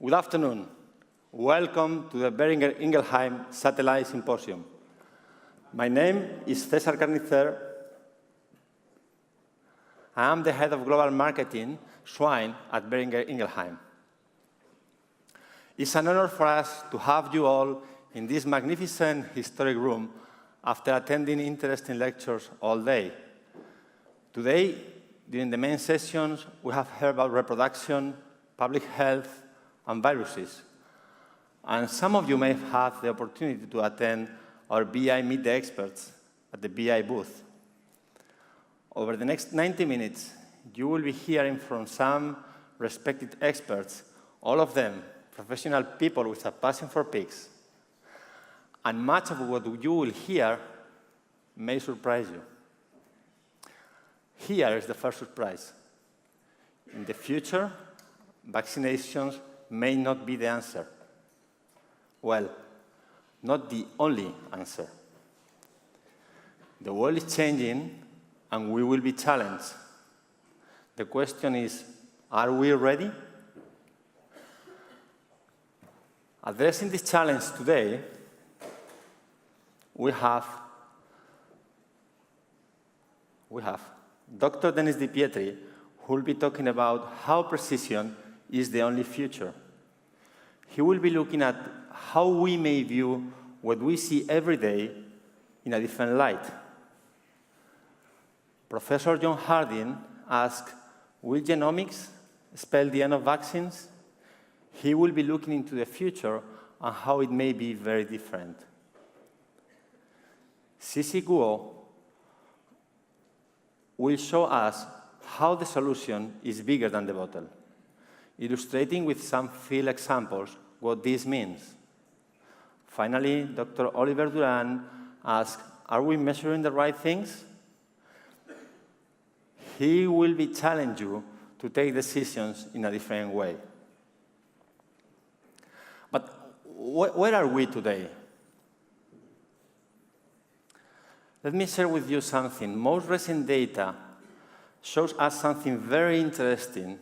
Good afternoon. Welcome to the Boehringer Ingelheim Satellite Symposium. My name is Cesar Carnicer. I am the head of global marketing, Swine, at Boehringer Ingelheim. It's an honor for us to have you all in this magnificent historic room after attending interesting lectures all day. Today, during the main sessions, we have heard about reproduction, public health, and viruses. And some of you may have had the opportunity to attend our BI Meet the Experts at the BI booth. Over the next 90 minutes, you will be hearing from some respected experts, all of them professional people with a passion for pigs. And much of what you will hear may surprise you. Here is the first surprise. In the future, vaccinations may not be the answer. Well, not the only answer. The world is changing, and we will be challenged. The question is, are we ready? Addressing this challenge today, we have Dr. Denis Di Pietri, who will be talking about how precision is the only future. He will be looking at how we may view what we see every day in a different light. Professor John Harding asked, will genomics spell the end of vaccines? He will be looking into the future and how it may be very different. Sisi Guo will show us how the solution is bigger than the bottle, illustrating with some field examples what this means. Finally, Dr. Oliver Duran asked, are we measuring the right things? He will be challenging you to take decisions in a different way. But where are we today? Let me share with you something. Most recent data shows us something very interesting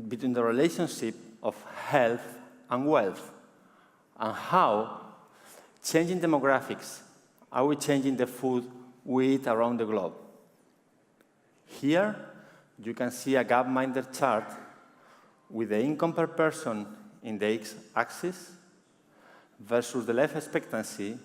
between the relationship of health and wealth, and how changing demographics are we changing the food we eat around the globe. Here, you can see a gapminder chart with the income per person in the x-axis versus the life expectancy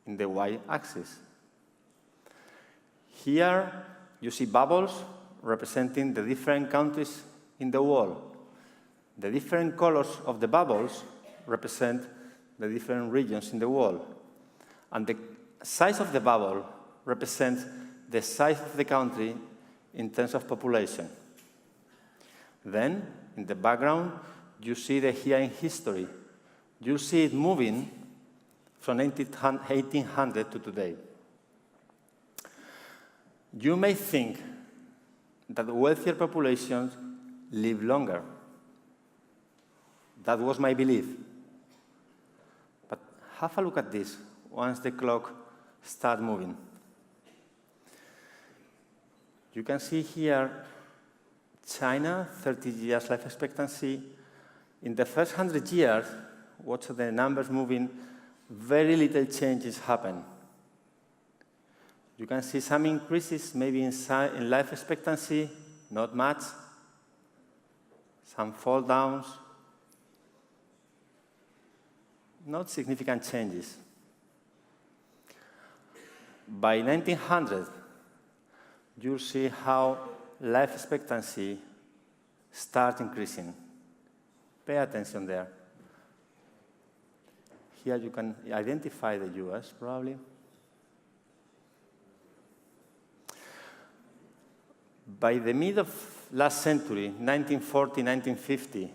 in the y-axis. Here, you see bubbles representing the different countries in the world. The different colors of the bubbles represent the different regions in the world. And the size of the bubble represents the size of the country in terms of population. Then, in the background, you see the year in history. You see it moving from 1800 to today. You may think that wealthier populations live longer. That was my belief. But have a look at this once the clock starts moving. You can see here China, 30 years life expectancy. In the first 100 years, watch the numbers moving, very little changes happen. You can see some increases maybe in life expectancy, not much. Some fall downs. Not significant changes. By 1900, you'll see how life expectancy starts increasing. Pay attention there. Here you can identify the US, probably. By the mid of last century, 1940, 1950,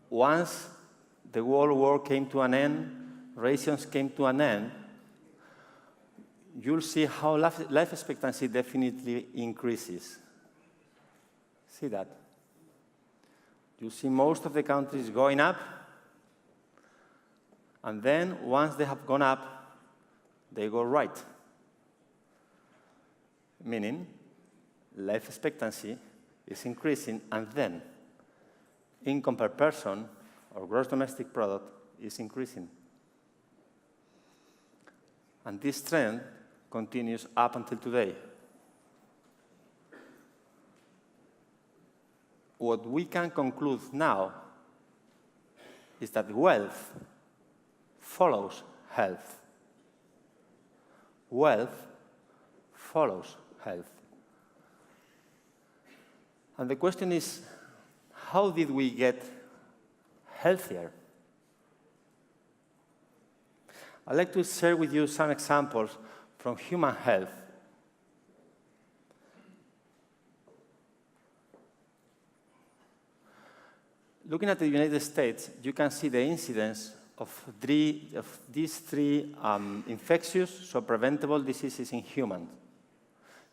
once the World War came to an end, rations came to an end, you'll see how life expectancy definitely increases. See that? You see most of the countries going up, and then once they have gone up, they go right. Meaning, life expectancy is increasing, and then income per person, or gross domestic product, is increasing. And this trend continues up until today. What we can conclude now is that wealth follows health. Wealth follows health. And the question is, how did we get healthier? I'd like to share with you some examples from human health. Looking at the United States, you can see the incidence of these three infectious, so preventable diseases in humans.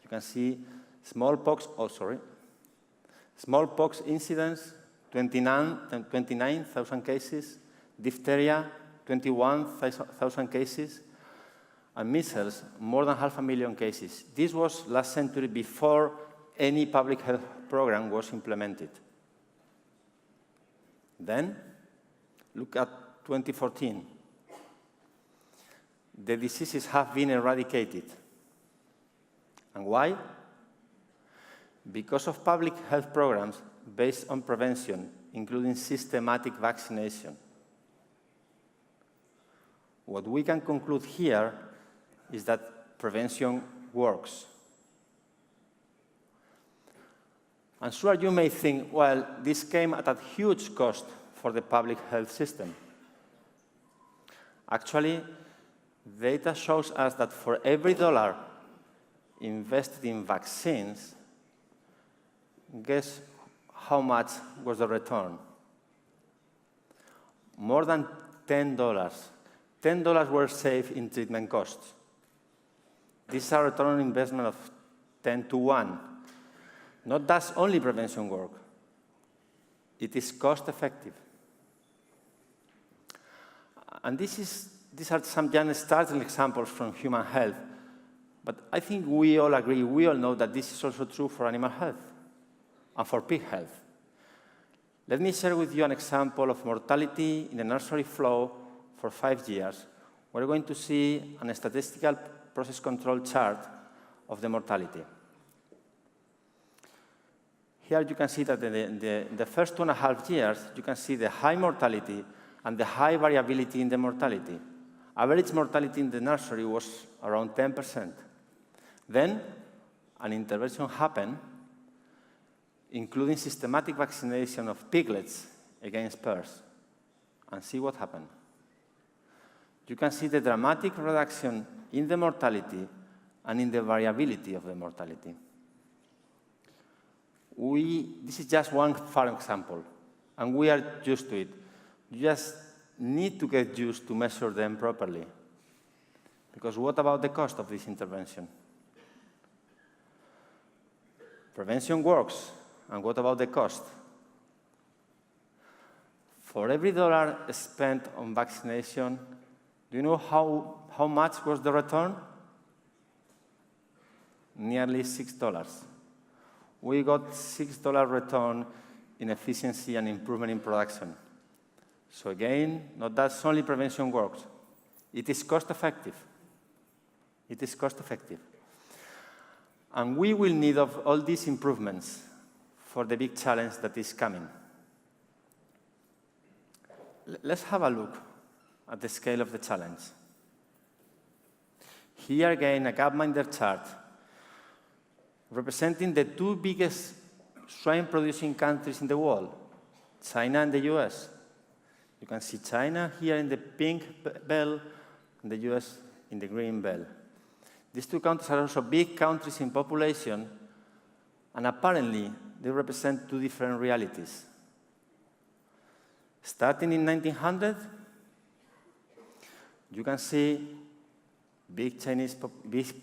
You can see smallpox incidence, 29,000 cases, diphtheria, 21,000 cases, and measles, more than 500,000 cases. This was last century before any public health program was implemented. Then, look at 2014. The diseases have been eradicated. And why? Because of public health programs based on prevention, including systematic vaccination. What we can conclude here is that prevention works. And sure, you may think, well, this came at a huge cost for the public health system. Actually, data shows us that for every dollar invested in vaccines, guess how much was the return? More than $10. $10 were saved in treatment costs. This is a return on investment of 10 to 1. Not does only prevention work. It is cost-effective. And these are some just starting examples from human health. But I think we all agree, we all know that this is also true for animal health and for pig health. Let me share with you an example of mortality in the nursery flow for 5 years. We're going to see a statistical process control chart of the mortality. Here you can see that in the first 2.5 years, you can see the high mortality and the high variability in the mortality. Average mortality in the nursery was around 10%. Then an intervention happened, including systematic vaccination of piglets against PRRS. And see what happened. You can see the dramatic reduction in the mortality and in the variability of the mortality. This is just one farm example, and we are used to it. You just need to get used to measure them properly. Because what about the cost of this intervention? Prevention works, and what about the cost? For every dollar spent on vaccination, do you know how much was the return? Nearly $6. We got $6 return in efficiency and improvement in production. So again, not that only prevention works. It is cost-effective. It is cost-effective. And we will need of all these improvements for the big challenge that is coming. Let's have a look at the scale of the challenge. Here again, a Gapminder chart representing the two biggest swine-producing countries in the world, China and the US. You can see China here in the pink bell and the US in the green bell. These two countries are also big countries in population, and apparently they represent two different realities. Starting in 1900, you can see big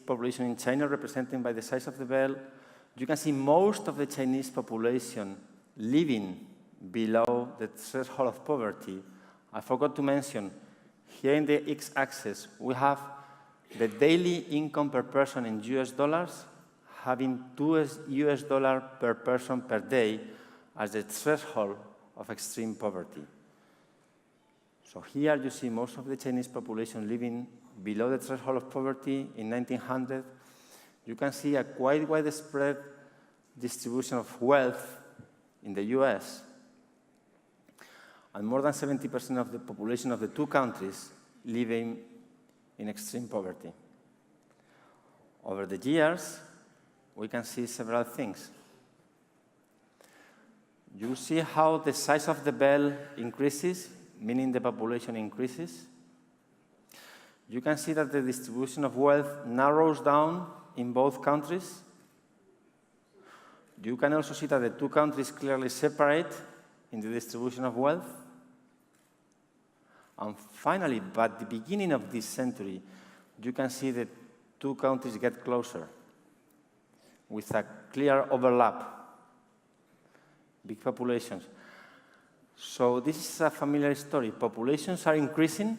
population in China represented by the size of the bell. You can see most of the Chinese population living below the threshold of poverty. I forgot to mention, here in the x-axis, we have the daily income per person in US dollars, having $2 per person per day as the threshold of extreme poverty. So here you see most of the Chinese population living below the threshold of poverty in 1900. You can see a quite widespread distribution of wealth in the US. And more than 70% of the population of the two countries living in extreme poverty. Over the years, we can see several things. You see how the size of the bell increases, meaning the population increases. You can see that the distribution of wealth narrows down in both countries. You can also see that the two countries clearly separate in the distribution of wealth. And finally, by the beginning of this century, you can see that two countries get closer with a clear overlap, big populations. So this is a familiar story. Populations are increasing,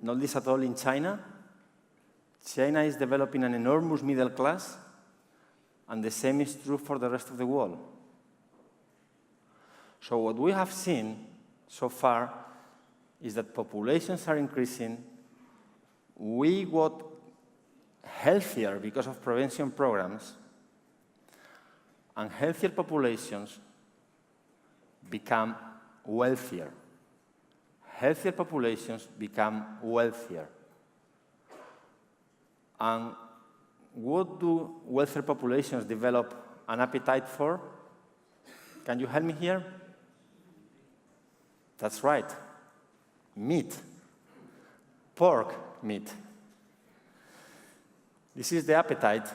not least at all in China. China is developing an enormous middle class, and the same is true for the rest of the world. So what we have seen so far is that populations are increasing. We got healthier because of prevention programs, and healthier populations become wealthier. Healthier populations become wealthier. And what do wealthier populations develop an appetite for? Can you help me here? That's right, meat, pork meat. This is the appetite.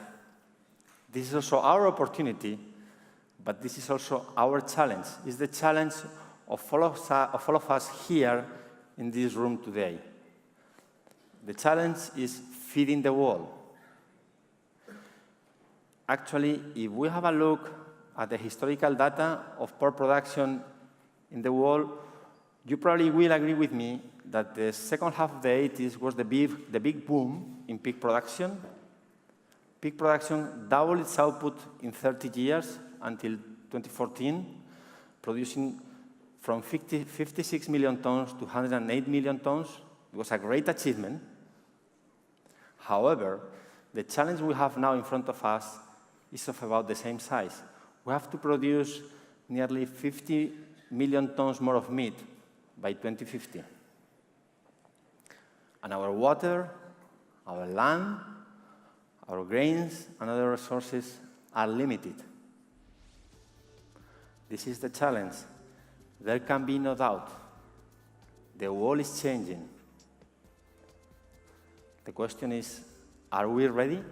This is also our opportunity, but this is also our challenge. It's the challenge of all of us here in this room today. The challenge is feeding the world. Actually, if we have a look at the historical data of pork production in the world, you probably will agree with me that the second half of the 80s was the big boom in pig production. Pig production doubled its output in 30 years until 2014, producing from 56 million tons to 108 million tons. It was a great achievement. However, the challenge we have now in front of us is of about the same size. We have to produce nearly 50 million tons more of meat by 2050. And our water, our land, our grains, and other resources are limited. This is the challenge. There can be no doubt. The world is changing. The question is, are we ready?